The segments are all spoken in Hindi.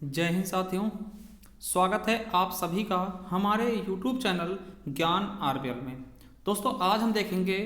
जय हिंद साथियों। स्वागत है आप सभी का हमारे YouTube चैनल ज्ञान आरबीएल में। दोस्तों आज हम देखेंगे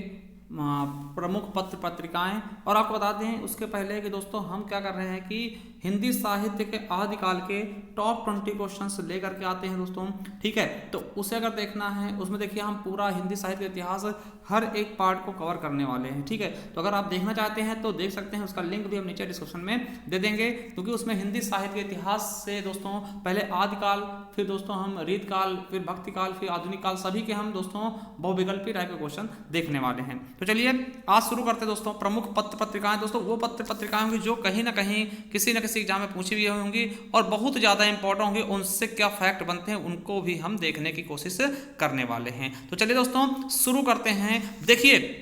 प्रमुख पत्र पत्रिकाएं, और आपको बता दें उसके पहले कि दोस्तों हम क्या कर रहे हैं कि हिंदी साहित्य के आदिकाल के टॉप 20 क्वेश्चंस लेकर के आते हैं दोस्तों। ठीक है, तो उसे अगर देखना है उसमें देखिए हम पूरा हिंदी साहित्य इतिहास हर एक पार्ट को कवर करने वाले हैं। ठीक है, तो अगर आप देखना चाहते हैं तो देख सकते हैं, उसका लिंक भी हम नीचे डिस्क्रिप्शन में दे देंगे, क्योंकि उसमें हिंदी साहित्य के इतिहास से दोस्तों पहले आदिकाल, फिर दोस्तों हम रीतकाल, फिर भक्तिकाल, फिर आधुनिक काल, सभी के हम दोस्तों बहुविकल्पी टाइप के क्वेश्चन देखने वाले हैं। तो चलिए आज शुरू करते हैं दोस्तों। प्रमुख पत्र पत्रिकाएं, दोस्तों वो पत्र पत्रिकाएं होंगी जो कहीं ना कहीं किसी न किसी एग्जाम में पूछी भी होंगी और बहुत ज़्यादा इंपॉर्टेंट होंगी, उनसे क्या फैक्ट बनते हैं उनको भी हम देखने की कोशिश करने वाले हैं। तो चलिए दोस्तों शुरू करते हैं। देखिए,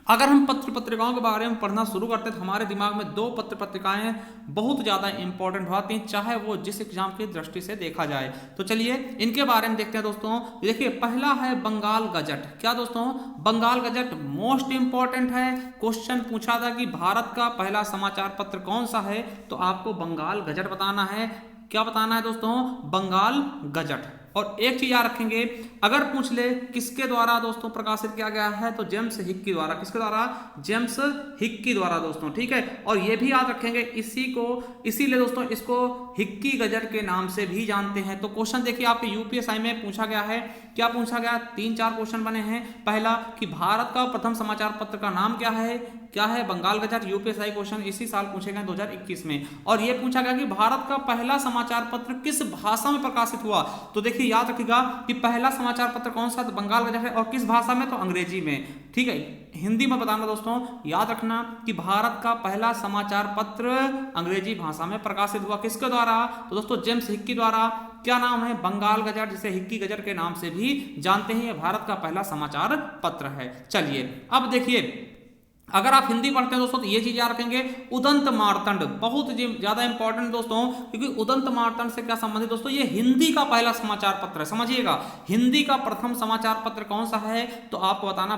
अगर हम पत्र पत्रिकाओं के बारे में पढ़ना शुरू करते हैं तो हमारे दिमाग में दो पत्र पत्रिकाएं बहुत ज़्यादा इंपॉर्टेंट होती हैं, चाहे वो जिस एग्जाम की दृष्टि से देखा जाए। तो चलिए इनके बारे में देखते हैं दोस्तों। देखिए पहला है बंगाल गजट। क्या दोस्तों, बंगाल गजट मोस्ट इंपॉर्टेंट है। क्वेश्चन पूछा था कि भारत का पहला समाचार पत्र कौन सा है, तो आपको बंगाल गजट बताना है। क्या बताना है दोस्तों, बंगाल गजट। और एक चीज याद रखेंगे, अगर पूछ ले किसके द्वारा दोस्तों प्रकाशित किया गया है, तो जेम्स हिक्की द्वारा। किसके द्वारा, जेम्स हिक्की द्वारा दोस्तों। ठीक है, और ये भी याद रखेंगे इसीलिए दोस्तों इसको हिक्की गजट के नाम से भी जानते हैं। तो क्वेश्चन देखिए आपके यूपीएसआई में पूछा गया है। क्या पूछा गया, 3-4 क्वेश्चन बने हैं। पहला कि भारत का प्रथम समाचार पत्र का नाम क्या है, क्या है बंगाल गजट। यूपीएसआई क्वेश्चन इसी साल पूछे गए 2021 में। और यह पूछा गया कि भारत का पहला समाचार पत्र किस भाषा में प्रकाशित हुआ। तो देखिए याद रखिएगा कि पहला समाचार पत्र कौन सा, तो बंगाल गजट है। और किस भाषा में, तो अंग्रेजी में। ठीक है, हिंदी में बताना दोस्तों, याद रखना कि भारत का पहला समाचार पत्र अंग्रेजी भाषा में प्रकाशित हुआ। किसके द्वारा, तो दोस्तों जेम्स हिक्की द्वारा। क्या नाम है, बंगाल गजट, जिसे हिक्की गजट के नाम से भी जानते हैं। यह भारत का पहला समाचार पत्र है। चलिए अब देखिए, अगर आप हिंदी पढ़ते हैं दोस्तों तो ये चीज याद रखेंगे, उदंत मार्तंड बहुत ज्यादा इंपॉर्टेंट दोस्तों, क्योंकि उदंत मार्तंड से क्या संबंधित दोस्तों, ये हिंदी का पहला समाचार पत्र है। समझिएगा, हिंदी का प्रथम समाचार पत्र कौन सा है, तो आपको बताना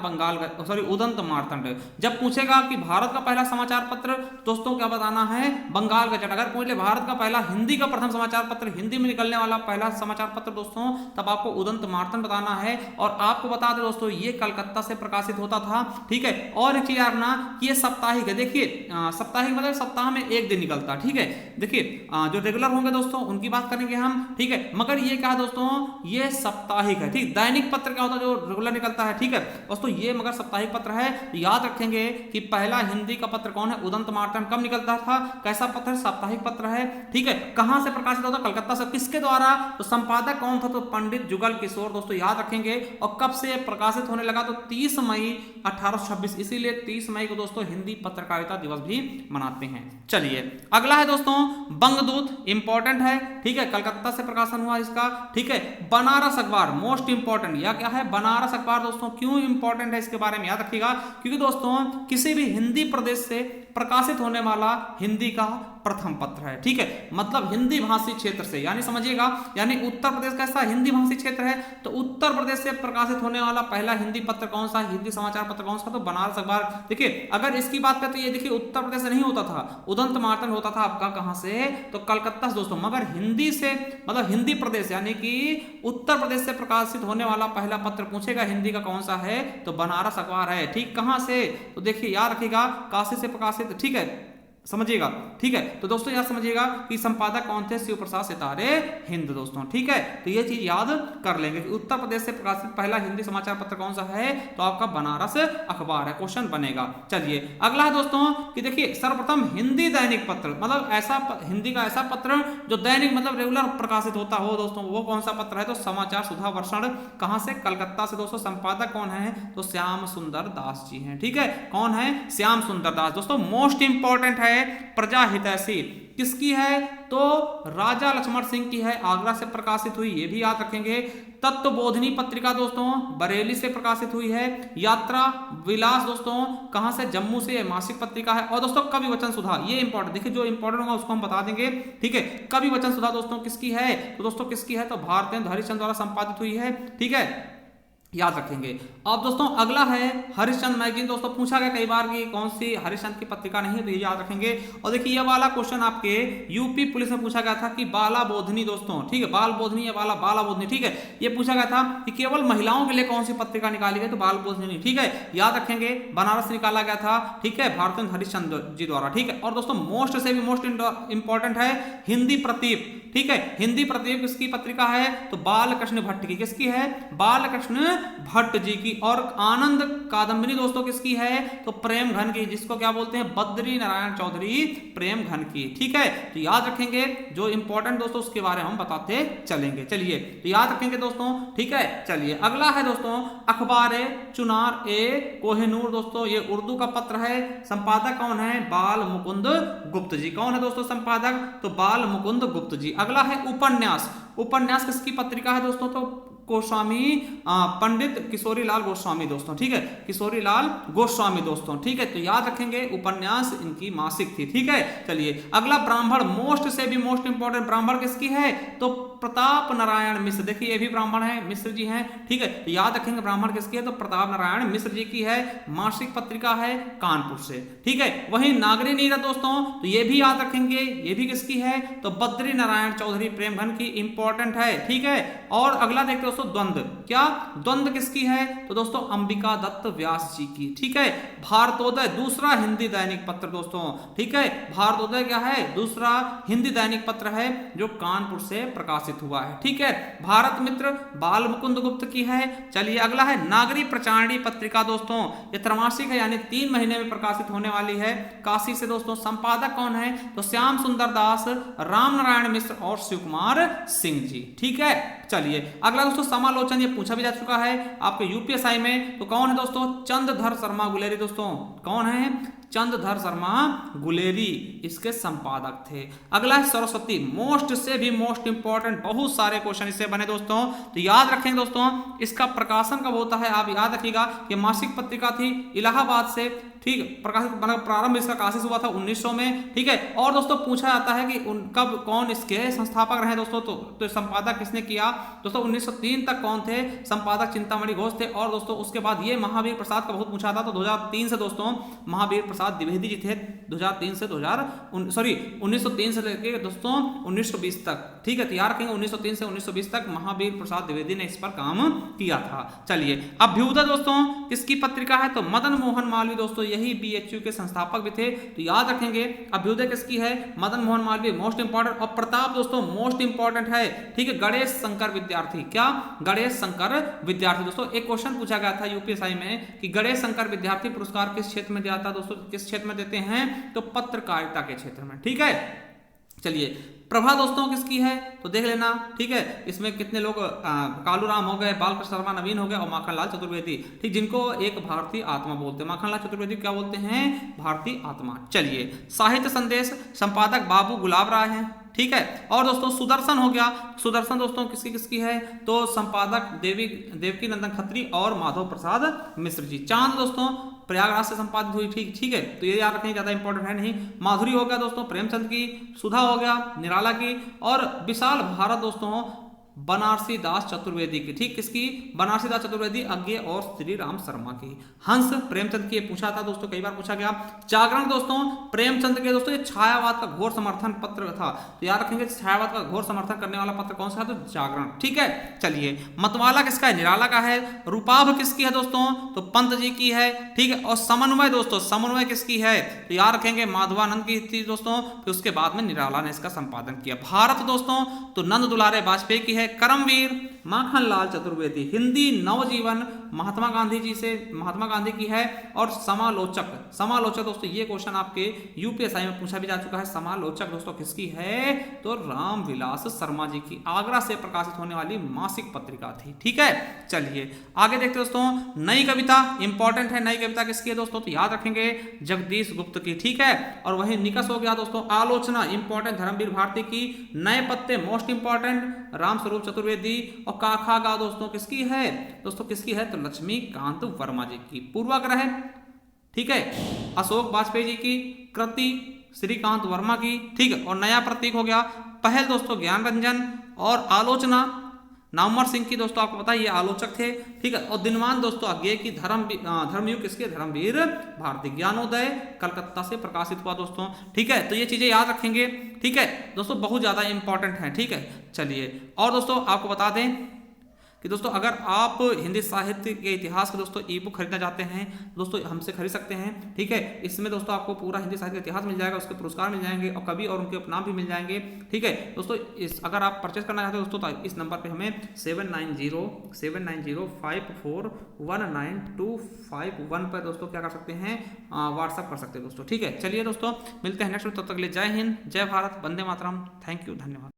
उदंत मार्तंड। जब पूछेगा कि भारत का पहला समाचार पत्र, दोस्तों क्या बताना है, बंगाल गजट। अगर पूछ ले भारत का पहला हिंदी का प्रथम समाचार पत्र, हिंदी में निकलने वाला पहला समाचार पत्र दोस्तों, तब आपको उदंत मार्तंड बताना है। और आपको बता दें दोस्तों, ये कलकत्ता से प्रकाशित होता था। ठीक है, और एक चीज ये साप्ताहिक है। देखिए साप्ताहिक मतलब सप्ताह में एक दिन निकलता। ठीक है, देखिए जो रेगुलर होंगे दोस्तों उनकी बात करेंगे हम। ठीक है, मगर ये क्या है दोस्तों, ये साप्ताहिक है। ठीक, दैनिक पत्र क्या होता है, जो रेगुलर निकलता है। ठीक है दोस्तों, ये मगर साप्ताहिक पत्र है। याद रखेंगे कि पहला हिंदी का पत्र कौन है, उदंत मार्तंड। कब निकलता था, कैसा पत्र, साप्ताहिक पत्र है। ठीक है, कहां से प्रकाशित होता, कलकत्ता से। किसके द्वारा, तो संपादक कौन था, तो पंडित जुगल किशोर। दोस्तों याद रखेंगे, और कब से प्रकाशित होने लगा, तो 30 मई 1826। इसीलिए 30 मई को दोस्तों हिंदी पत्रकारिता दिवस भी मनाते हैं। चलिए अगला है दोस्तों बंगदूत, इंपॉर्टेंट है। ठीक है, कलकत्ता से प्रकाशन हुआ इसका। ठीक है, बनारस अखबार मोस्ट इंपॉर्टेंट। यह क्या है, बनारस अखबार। दोस्तों क्यों इंपॉर्टेंट है इसके बारे में याद रखिएगा, क्योंकि दोस्तों किसी भी हिंदी प्रदेश से प्रकाशित होने वाला हिंदी का प्रथम पत्र है। ठीक है, मतलब हिंदी भाषी क्षेत्र से, यानी समझिएगा, यानी उत्तर प्रदेश कैसा हिंदी भाषी क्षेत्र है, तो उत्तर प्रदेश से प्रकाशित होने वाला पहला हिंदी पत्र कौन सा, हिंदी समाचार पत्र कौन सा, तो बनारस अखबार। देखिए अगर इसकी बात करें तो ये देखिए उत्तर प्रदेश से नहीं होता था, उदंत मार्तंड होता था आपका कहां से, तो कलकत्ता से दोस्तों। मगर हिंदी से मतलब हिंदी प्रदेश यानी कि उत्तर प्रदेश से प्रकाशित होने वाला पहला पत्र पूछेगा हिंदी का कौन सा है, तो बनारस अखबार है। ठीक, कहां से, तो देखिए याद रखिएगा काशी से प्रकाशित। ठीक है, समझिएगा। ठीक है, तो दोस्तों याद समझिएगा कि संपादक कौन थे, शिव प्रसाद सितारे हिंद दोस्तों। ठीक है, तो ये चीज याद कर लेंगे कि उत्तर प्रदेश से प्रकाशित पहला हिंदी समाचार पत्र कौन सा है, तो आपका बनारस अखबार है। क्वेश्चन बनेगा। चलिए अगला है दोस्तों कि देखिए सर्वप्रथम हिंदी दैनिक पत्र, मतलब ऐसा हिंदी का ऐसा पत्र जो दैनिक मतलब रेगुलर प्रकाशित होता हो दोस्तों, वो कौन सा पत्र है, तो समाचार सुधा वर्षण। कहां से, कलकत्ता से दोस्तों। संपादक कौन है, तो श्याम सुंदर दास जी हैं। ठीक है, कौन है, श्याम सुंदर दास। दोस्तों मोस्ट इंपॉर्टेंट है प्रजा हितैषी। किसकी है, तो राजा लक्ष्मण सिंह की है, आगरा से प्रकाशित हुई, ये भी याद रखेंगे। तत्वबोधिनी पत्रिका दोस्तों बरेली से प्रकाशित हुई है। यात्रा विलास दोस्तों कहां से, जम्मू से, मासिक पत्रिका है। और दोस्तों कवि वचन सुधा, ये इंपॉर्टेंट, देखिए जो इंपॉर्टेंट होगा उसको हम बता देंगे। ठीक है, कवि वचन सुधा दोस्तों किसकी है, तो दोस्तों किसकी है, तो भारतेंदु हरिश्चंद्र द्वारा संपादित हुई है। ठीक है, याद रखेंगे। अब दोस्तों अगला है हरिश्चंद्र मैगजीन। दोस्तों पूछा गया कई बार कि कौन सी हरिश्चंद्र की पत्रिका नहीं है, तो ये याद रखेंगे। और देखिए ये वाला क्वेश्चन आपके यूपी पुलिस में पूछा गया था कि बाला बोधनी दोस्तों, ठीक है, बाल बोधनी या बाला बोधनी, ठीक है, ये पूछा गया था कि केवल महिलाओं के लिए कौन सी पत्रिका निकाली गई, तो बाल बोधनी, ठीक है, याद रखेंगे। बनारस निकाला गया था, ठीक है, भारतेंद्र हरिश्चंद्र जी द्वारा, ठीक है। और दोस्तों मोस्ट से भी मोस्ट इंपॉर्टेंट है हिंदी प्रतीप, ठीक है, हिंदी प्रतीप किसकी पत्रिका है, तो बालकृष्ण भट्ट की, किसकी है, बालकृष्ण भट्ट जी की। और आनंद कादम्बिनी दोस्तों किसकी है, तो प्रेम घन की, जिसको क्या बोलते हैं, बद्री नारायण चौधरी प्रेम घन की, ठीक है। तो याद रखेंगे, जो इंपॉर्टेंट दोस्तों उसके बारे में हम बताते चलेंगे। चलिए तो याद रखेंगे दोस्तों, ठीक है। चलिए अगला है दोस्तों अखबार चुनार ए कोहिनूर। दोस्तों ये उर्दू का पत्र है, संपादक कौन है, बाल मुकुंद गुप्त जी। कौन है दोस्तों संपादक, तो बाल मुकुंद गुप्त जी। अगला है उपन्यास। उपन्यास किसकी पत्रिका है दोस्तों, तो गोस्वामी पंडित किशोरी लाल गोस्वामी दोस्तों, ठीक है, किशोरी लाल गोस्वामी दोस्तों, ठीक है। तो याद रखेंगे उपन्यास इनकी मासिक थी, ठीक है। चलिए अगला ब्राह्मण, मोस्ट से भी मोस्ट इंपॉर्टेंट ब्राह्मण किसकी है, तो प्रताप नारायण मिश्र। देखिए ये भी ब्राह्मण है, मिश्र जी हैं, ठीक है। तो याद रखेंगे ब्राह्मण किसकी है, तो प्रताप नारायण मिश्र जी की है, मासिक पत्रिका है कानपुर से, ठीक है। वहीं नागरी नीर है दोस्तों, तो ये भी याद रखेंगे, ये भी किसकी है, तो बद्री नारायण चौधरी प्रेमघन की, इंपॉर्टेंट है, ठीक है। और अगला देखते दोस्तों द्वंद्व, क्या द्वंद्व किसकी है, तो दोस्तों अंबिका दत्त व्यास जी की, ठीक है। भारतोदय दूसरा हिंदी दैनिक पत्र दोस्तों, ठीक है, भारतोदय क्या है, दूसरा हिंदी दैनिक पत्र है जो कानपुर से प्रकाशित हुआ है, ठीक है। भारत मित्र बाल मुकुंद गुप्त की है। चलिए अगला है नागरी प्रचारणी पत्रिका दोस्तों, ये त्रैमासिक है, यानी 3 महीने में प्रकाशित होने वाली है, काशी से दोस्तों। संपादक कौन है, तो श्याम सुंदर दास, राम नारायण मिश्र और शिव कुमार सिंह जी, ठीक है। चलिए अगला दोस्तों समालोचन, ये पूछा भी जा चुका है आपके यूपीएसआई में, तो कौन है दोस्तों, चंद्रधर शर्मा गुलेरी दोस्तों, कौन है, चंद्रधर शर्मा गुलेरी इसके संपादक थे। अगला है सरस्वती, मोस्ट से भी मोस्ट इंपॉर्टेंट, बहुत सारे क्वेश्चन इससे बने दोस्तों, तो याद रखेंगे दोस्तों। इसका प्रकाशन कब होता है, आप याद रखिएगा, ये मासिक पत्रिका थी इलाहाबाद से, ठीक, प्रकाशित प्रारंभ इसका काशी से हुआ था 1900 में, ठीक है। और दोस्तों पूछा जाता है कि कब कौन इसके संस्थापक रहे दोस्तों, तो संपादक किसने किया दोस्तों, 1903 तक कौन थे, संपादक चिंतामणि घोष थे। और दोस्तों उसके बाद ये महावीर प्रसाद का बहुत पूछा था, तो 2003 से दोस्तों महावीर प्रसाद द्विवेदी जी थे, 2003 से 1903 से लेकर दोस्तों 1920 तक, ठीक है। तैयार रखेंगे 1903 से 1920 तक महावीर प्रसाद द्विवेदी ने इस पर काम किया था। चलिए अभ्युदय दोस्तों किसकी पत्रिका है, तो मदन मोहन मालवीय दोस्तों, यही बीएचयू के संस्थापक भी थे, तो याद रखेंगे अभ्युदय किसकी है, मदन मोहन मालवीय, मोस्ट इंपॉर्टेंट। और प्रताप दोस्तों मोस्ट इंपॉर्टेंट है, ठीक है, गणेश शंकर विद्यार्थी, क्या, गणेश शंकर विद्यार्थी दोस्तों। एक क्वेश्चन पूछा गया था यूपीएसआई में कि गणेश शंकर विद्यार्थी पुरस्कार किस क्षेत्र में दिया जाता है दोस्तों, किस क्षेत्र में देते हैं, तो पत्रकारिता के क्षेत्र में, ठीक है। चलिए प्रभा दोस्तों किसकी है, तो देख लेना, ठीक है। इसमें कितने लोग, कालूराम हो गए, बालकृष्ण शर्मा नवीन हो गए और माखनलाल चतुर्वेदी, ठीक, जिनको एक भारतीय आत्मा बोलते हैं। माखनलाल चतुर्वेदी क्या बोलते हैं, भारतीय आत्मा। चलिए साहित्य संदेश, संपादक बाबू गुलाब राय हैं, ठीक है। और दोस्तों सुदर्शन हो गया, सुदर्शन दोस्तों किसकी किसकी है, तो संपादक देवकी नंदन खत्री और माधव प्रसाद मिश्र जी। चांद दोस्तों प्रयागराज से संपादित हुई, ठीक, ठीक है, तो ये याद रखने ज्यादा इंपॉर्टेंट है नहीं। माधुरी हो गया दोस्तों प्रेमचंद की, सुधा हो गया निराला की, और विशाल भारत दोस्तों बनारसी दास चतुर्वेदी की, ठीक, किसकी, बनारसी दास चतुर्वेदी, अज्ञे और श्री राम शर्मा की। हंस प्रेमचंद की, पूछा था दोस्तों, कई बार पूछा गया। जागरण दोस्तों प्रेमचंद के दोस्तों, ये छायावाद का घोर समर्थन पत्र था, तो याद रखेंगे छायावाद का घोर समर्थन करने वाला पत्र कौन सा है, तो जागरण, ठीक है। चलिए मतवाला किसका है, निराला का है। रूपाभ किसकी है दोस्तों, तो पंत जी की है, ठीक है। और समन्वय दोस्तों, समन्वय किसकी है, तो याद रखेंगे माधवानंद की थी दोस्तों, फिर उसके बाद में निराला ने इसका संपादन किया। भारत दोस्तों तो नंद दुलारे वाजपेयी की है। करमवीर माखनलाल चतुर्वेदी। हिंदी नवजीवन महात्मा गांधी जी से, महात्मा गांधी की है। और समालोचक, समालोचक दोस्तों ये क्वेश्चन आपके यूपीएसआई में पूछा भी जा चुका है। समालोचक दोस्तों किसकी है, तो रामविलास शर्मा जी की, आगरा से प्रकाशित होने वाली मासिक पत्रिका थी, ठीक है। चलिए आगे देखते दोस्तों, नई कविता इंपॉर्टेंट है। नई कविता किसकी है दोस्तों, तो याद रखेंगे जगदीश गुप्त की, ठीक है। और वही निकस हो गया दोस्तों, आलोचना इंपॉर्टेंट धर्मवीर भारती की। नए पत्ते मोस्ट इंपॉर्टेंट रामस्वरूप चतुर्वेदी। और काखा गा दोस्तों किसकी है दोस्तों, किसकी है, तो लक्ष्मीकांत वर्मा जी की। पूर्वाग्रह, ठीक है, अशोक वाजपेयी जी की। कृति श्रीकांत वर्मा की, ठीक है। और नया प्रतीक हो गया पहल दोस्तों ज्ञान रंजन। और आलोचना नामवर सिंह की दोस्तों आपको पता है ये आलोचक थे, ठीक है। और दिनमान दोस्तों आज्ञे की धर्मयुग किसके, धर्मवीर भारती, ज्ञानोदय कलकत्ता से प्रकाशित हुआ दोस्तों, ठीक है। तो ये चीजें याद रखेंगे, ठीक है दोस्तों, बहुत ज्यादा इंपॉर्टेंट है, ठीक है। चलिए, और दोस्तों आपको बता दें कि दोस्तों अगर आप हिंदी साहित्य के इतिहास का दोस्तों ई बुक खरीदना चाहते हैं दोस्तों हमसे खरीद सकते हैं, ठीक है। इसमें दोस्तों आपको पूरा हिंदी साहित्य का इतिहास मिल जाएगा, उसके पुरस्कार मिल जाएंगे और कवि और उनके उपनाम भी मिल जाएंगे, ठीक है दोस्तों। इस अगर आप परचेज करना चाहते हो दोस्तों तो इस नंबर पे हमें 790790541951 पर दोस्तों क्या कर सकते हैं, व्हाट्सअप कर सकते हैं दोस्तों, ठीक है। चलिए दोस्तों मिलते हैं नेक्स्ट, तब तक के लिए जय हिंद, जय भारत, वंदे मातरम, थैंक यू, धन्यवाद।